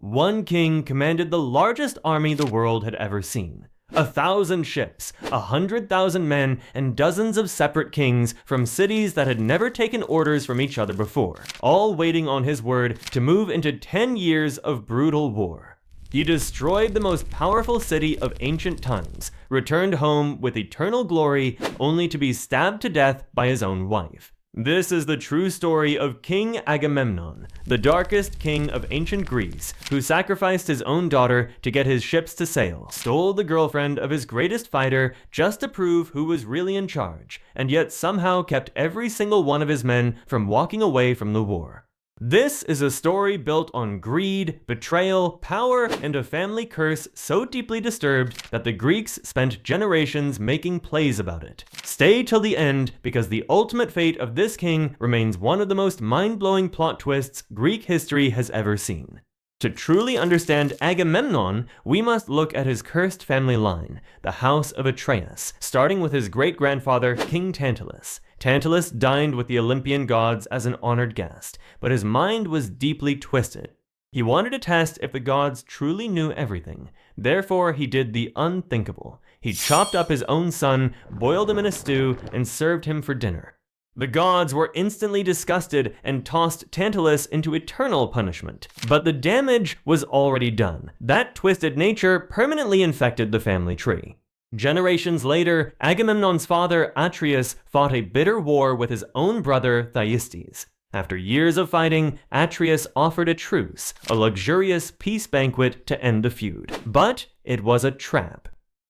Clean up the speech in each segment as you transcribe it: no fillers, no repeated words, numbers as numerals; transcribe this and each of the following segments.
One king commanded the largest army the world had ever seen. 1,000 ships, 100,000 men, and dozens of separate kings from cities that had never taken orders from each other before, all waiting on his word to move into 10 years of brutal war. He destroyed the most powerful city of ancient times, returned home with eternal glory, only to be stabbed to death by his own wife. This is the true story of King Agamemnon, the darkest king of ancient Greece, who sacrificed his own daughter to get his ships to sail, stole the girlfriend of his greatest fighter just to prove who was really in charge, and yet somehow kept every single one of his men from walking away from the war. This is a story built on greed, betrayal, power, and a family curse so deeply disturbed that the Greeks spent generations making plays about it. Stay till the end, because the ultimate fate of this king remains one of the most mind-blowing plot twists Greek history has ever seen. To truly understand Agamemnon, we must look at his cursed family line, the House of Atreus, starting with his great-grandfather, King Tantalus. Tantalus dined with the Olympian gods as an honored guest, but his mind was deeply twisted. He wanted to test if the gods truly knew everything. Therefore, he did the unthinkable. He chopped up his own son, boiled him in a stew, and served him for dinner. The gods were instantly disgusted and tossed Tantalus into eternal punishment. But the damage was already done. That twisted nature permanently infected the family tree. Generations later, Agamemnon's father, Atreus, fought a bitter war with his own brother, Thyestes. After years of fighting, Atreus offered a truce, a luxurious peace banquet to end the feud. But it was a trap.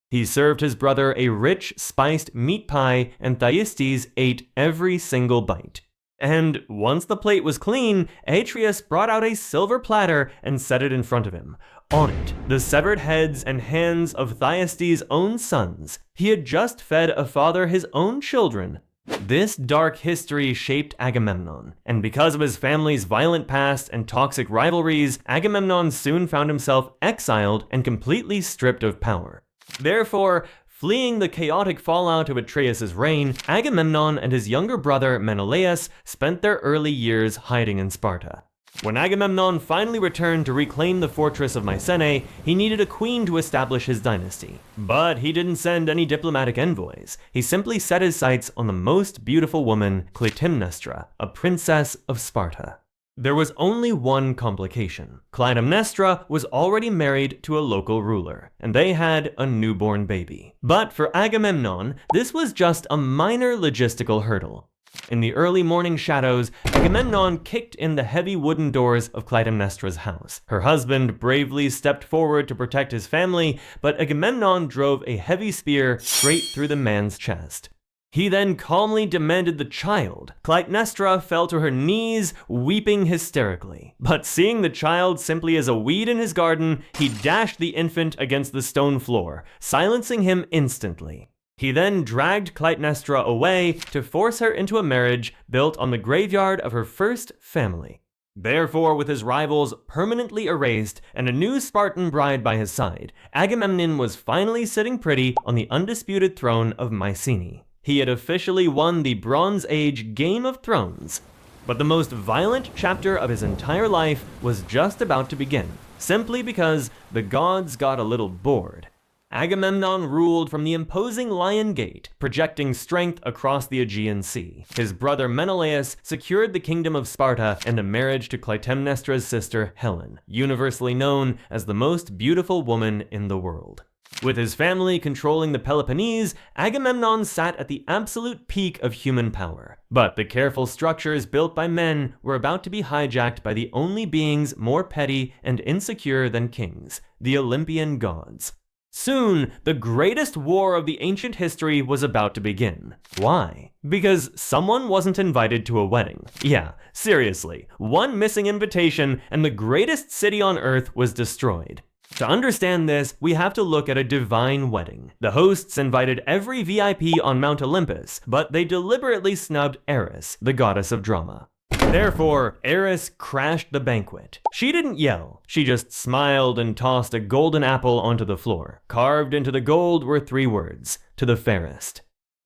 He served his brother a rich, spiced meat pie, and Thyestes ate every single bite. And once the plate was clean, Atreus brought out a silver platter and set it in front of him. On it, the severed heads and hands of Thyestes' own sons. He had just fed a father his own children. This dark history shaped Agamemnon, and because of his family's violent past and toxic rivalries, Agamemnon soon found himself exiled and completely stripped of power. Therefore, fleeing the chaotic fallout of Atreus' reign, Agamemnon and his younger brother Menelaus spent their early years hiding in Sparta. When Agamemnon finally returned to reclaim the fortress of Mycenae, he needed a queen to establish his dynasty. But he didn't send any diplomatic envoys. He simply set his sights on the most beautiful woman, Clytemnestra, a princess of Sparta. There was only one complication. Clytemnestra was already married to a local ruler, and they had a newborn baby. But for Agamemnon, this was just a minor logistical hurdle. In the early morning shadows, Agamemnon kicked in the heavy wooden doors of Clytemnestra's house. Her husband bravely stepped forward to protect his family, but Agamemnon drove a heavy spear straight through the man's chest. He then calmly demanded the child. Clytemnestra fell to her knees, weeping hysterically. But seeing the child simply as a weed in his garden, he dashed the infant against the stone floor, silencing him instantly. He then dragged Clytemnestra away to force her into a marriage built on the graveyard of her first family. Therefore, with his rivals permanently erased and a new Spartan bride by his side, Agamemnon was finally sitting pretty on the undisputed throne of Mycenae. He had officially won the Bronze Age Game of Thrones. But the most violent chapter of his entire life was just about to begin, simply because the gods got a little bored. Agamemnon ruled from the imposing Lion Gate, projecting strength across the Aegean Sea. His brother Menelaus secured the kingdom of Sparta and a marriage to Clytemnestra's sister Helen, universally known as the most beautiful woman in the world. With his family controlling the Peloponnese, Agamemnon sat at the absolute peak of human power. But the careful structures built by men were about to be hijacked by the only beings more petty and insecure than kings, the Olympian gods. Soon, the greatest war of the ancient history was about to begin. Why? Because someone wasn't invited to a wedding. Yeah, seriously, one missing invitation and the greatest city on Earth was destroyed. To understand this, we have to look at a divine wedding. The hosts invited every VIP on Mount Olympus, but they deliberately snubbed Eris, the goddess of drama. Therefore, Eris crashed the banquet. She didn't yell, she just smiled and tossed a golden apple onto the floor. Carved into the gold were 3 words, "To the fairest."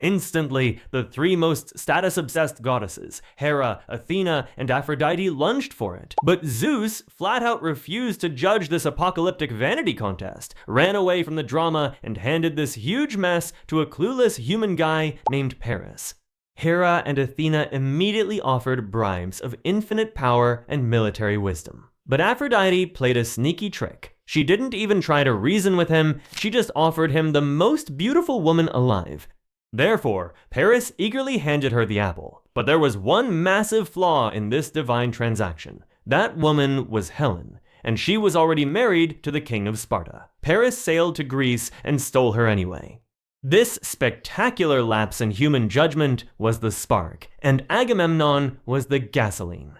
Instantly, the three most status-obsessed goddesses, Hera, Athena, and Aphrodite, lunged for it. But Zeus flat out refused to judge this apocalyptic vanity contest, ran away from the drama, and handed this huge mess to a clueless human guy named Paris. Hera and Athena immediately offered bribes of infinite power and military wisdom. But Aphrodite played a sneaky trick. She didn't even try to reason with him, she just offered him the most beautiful woman alive. Therefore, Paris eagerly handed her the apple. But there was one massive flaw in this divine transaction. That woman was Helen, and she was already married to the king of Sparta. Paris sailed to Greece and stole her anyway. This spectacular lapse in human judgment was the spark, and Agamemnon was the gasoline.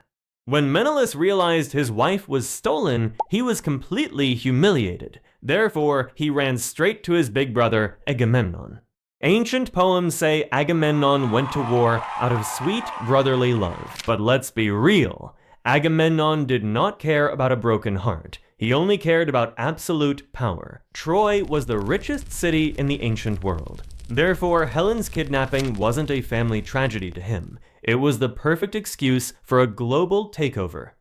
When Menelaus realized his wife was stolen, he was completely humiliated. Therefore, he ran straight to his big brother, Agamemnon. Ancient poems say Agamemnon went to war out of sweet brotherly love. But let's be real, Agamemnon did not care about a broken heart. He only cared about absolute power. Troy was the richest city in the ancient world. Therefore, Helen's kidnapping wasn't a family tragedy to him. It was the perfect excuse for a global takeover.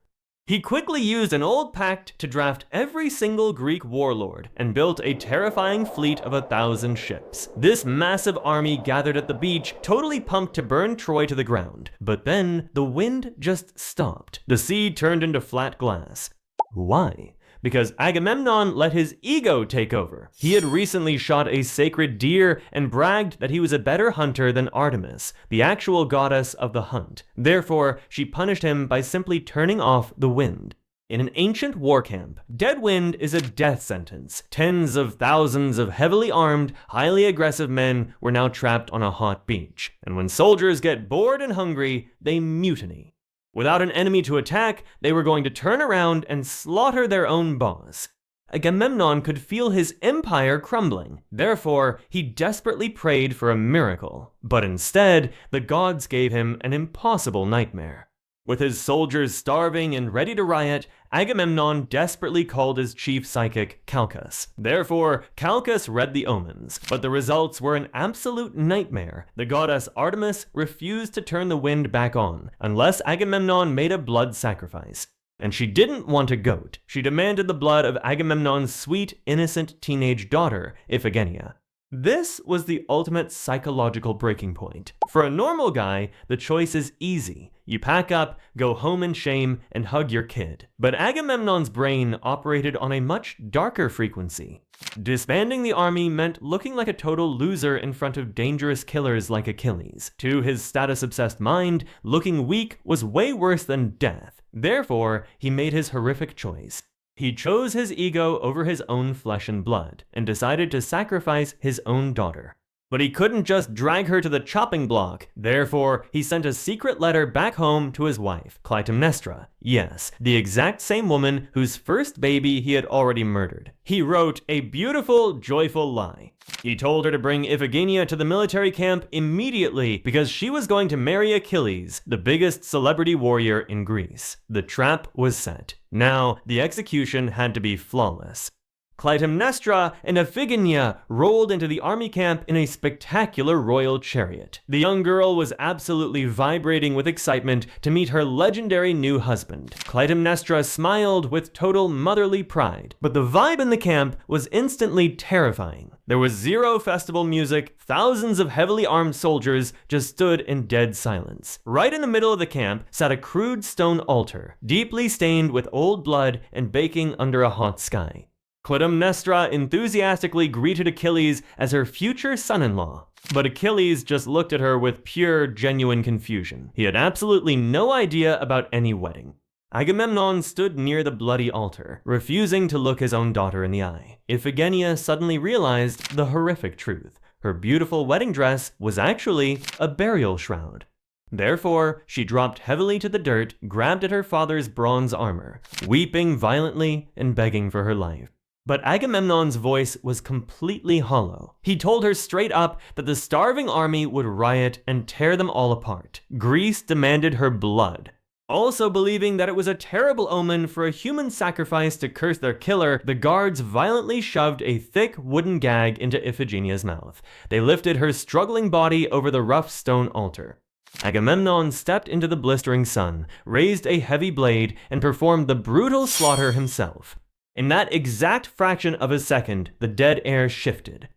He quickly used an old pact to draft every single Greek warlord and built a terrifying fleet of 1,000 ships. This massive army gathered at the beach, totally pumped to burn Troy to the ground. But then the wind just stopped. The sea turned into flat glass. Why? Because Agamemnon let his ego take over. He had recently shot a sacred deer and bragged that he was a better hunter than Artemis, the actual goddess of the hunt. Therefore, she punished him by simply turning off the wind. In an ancient war camp, dead wind is a death sentence. Tens of thousands of heavily armed, highly aggressive men were now trapped on a hot beach. And when soldiers get bored and hungry, they mutiny. Without an enemy to attack, they were going to turn around and slaughter their own boss. Agamemnon could feel his empire crumbling. Therefore, he desperately prayed for a miracle. But instead, the gods gave him an impossible nightmare. With his soldiers starving and ready to riot, Agamemnon desperately called his chief psychic, Calchas. Therefore, Calchas read the omens, but the results were an absolute nightmare. The goddess Artemis refused to turn the wind back on, unless Agamemnon made a blood sacrifice. And she didn't want a goat. She demanded the blood of Agamemnon's sweet, innocent teenage daughter, Iphigenia. This was the ultimate psychological breaking point. For a normal guy, the choice is easy. You pack up, go home in shame, and hug your kid. But Agamemnon's brain operated on a much darker frequency. Disbanding the army meant looking like a total loser in front of dangerous killers like Achilles. To his status-obsessed mind, looking weak was way worse than death. Therefore, he made his horrific choice. He chose his ego over his own flesh and blood, and decided to sacrifice his own daughter. But he couldn't just drag her to the chopping block. Therefore, he sent a secret letter back home to his wife, Clytemnestra. Yes, the exact same woman whose first baby he had already murdered. He wrote a beautiful, joyful lie. He told her to bring Iphigenia to the military camp immediately because she was going to marry Achilles, the biggest celebrity warrior in Greece. The trap was set. Now, the execution had to be flawless. Clytemnestra and Iphigenia rolled into the army camp in a spectacular royal chariot. The young girl was absolutely vibrating with excitement to meet her legendary new husband. Clytemnestra smiled with total motherly pride, but the vibe in the camp was instantly terrifying. There was zero festival music, thousands of heavily armed soldiers just stood in dead silence. Right in the middle of the camp sat a crude stone altar, deeply stained with old blood and baking under a hot sky. Clytemnestra enthusiastically greeted Achilles as her future son-in-law. But Achilles just looked at her with pure, genuine confusion. He had absolutely no idea about any wedding. Agamemnon stood near the bloody altar, refusing to look his own daughter in the eye. Iphigenia suddenly realized the horrific truth. Her beautiful wedding dress was actually a burial shroud. Therefore, she dropped heavily to the dirt, grabbed at her father's bronze armor, weeping violently and begging for her life. But Agamemnon's voice was completely hollow. He told her straight up that the starving army would riot and tear them all apart. Greece demanded her blood. Also believing that it was a terrible omen for a human sacrifice to curse their killer, the guards violently shoved a thick wooden gag into Iphigenia's mouth. They lifted her struggling body over the rough stone altar. Agamemnon stepped into the blistering sun, raised a heavy blade, and performed the brutal slaughter himself. In that exact fraction of a second, the dead air shifted.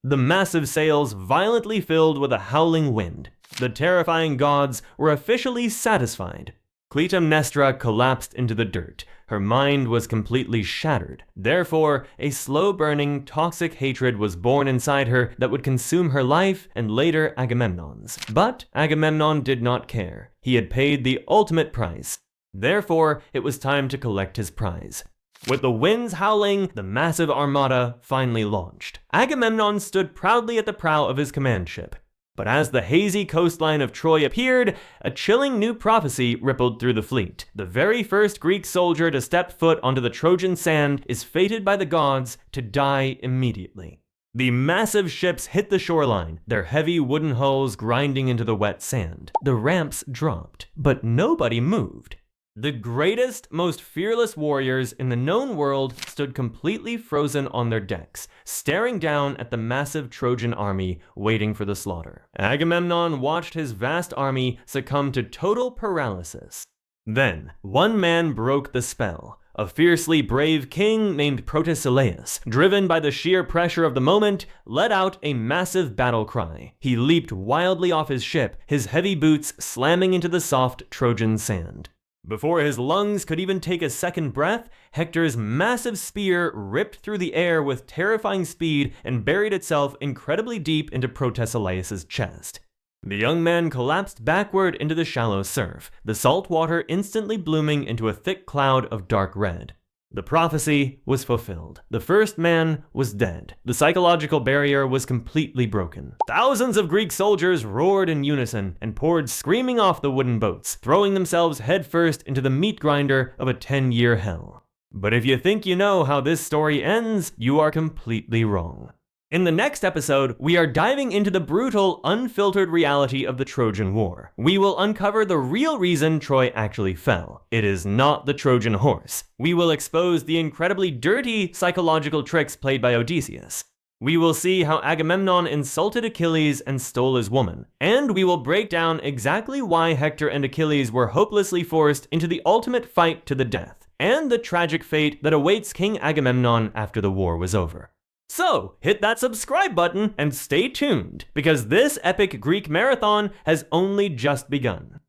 The massive sails violently filled with a howling wind. The terrifying gods were officially satisfied. Clytemnestra collapsed into the dirt. Her mind was completely shattered. Therefore, a slow-burning, toxic hatred was born inside her that would consume her life and later Agamemnon's. But Agamemnon did not care. He had paid the ultimate price. Therefore, it was time to collect his prize. With the winds howling, the massive armada finally launched. Agamemnon stood proudly at the prow of his command ship. But as the hazy coastline of Troy appeared, a chilling new prophecy rippled through the fleet. The very first Greek soldier to step foot onto the Trojan sand is fated by the gods to die immediately. The massive ships hit the shoreline, their heavy wooden hulls grinding into the wet sand. The ramps dropped, but nobody moved. The greatest, most fearless warriors in the known world stood completely frozen on their decks, staring down at the massive Trojan army waiting for the slaughter. Agamemnon watched his vast army succumb to total paralysis. Then, one man broke the spell. A fiercely brave king named Protesilaus, driven by the sheer pressure of the moment, let out a massive battle cry. He leaped wildly off his ship, his heavy boots slamming into the soft Trojan sand. Before his lungs could even take a second breath, Hector's massive spear ripped through the air with terrifying speed and buried itself incredibly deep into Protesilaus' chest. The young man collapsed backward into the shallow surf, the salt water instantly blooming into a thick cloud of dark red. The prophecy was fulfilled. The first man was dead. The psychological barrier was completely broken. Thousands of Greek soldiers roared in unison and poured screaming off the wooden boats, throwing themselves headfirst into the meat grinder of a 10-year hell. But if you think you know how this story ends, you are completely wrong. In the next episode, we are diving into the brutal, unfiltered reality of the Trojan War. We will uncover the real reason Troy actually fell. It is not the Trojan horse. We will expose the incredibly dirty psychological tricks played by Odysseus. We will see how Agamemnon insulted Achilles and stole his woman. And we will break down exactly why Hector and Achilles were hopelessly forced into the ultimate fight to the death, and the tragic fate that awaits King Agamemnon after the war was over. So, hit that subscribe button and stay tuned, because this epic Greek marathon has only just begun.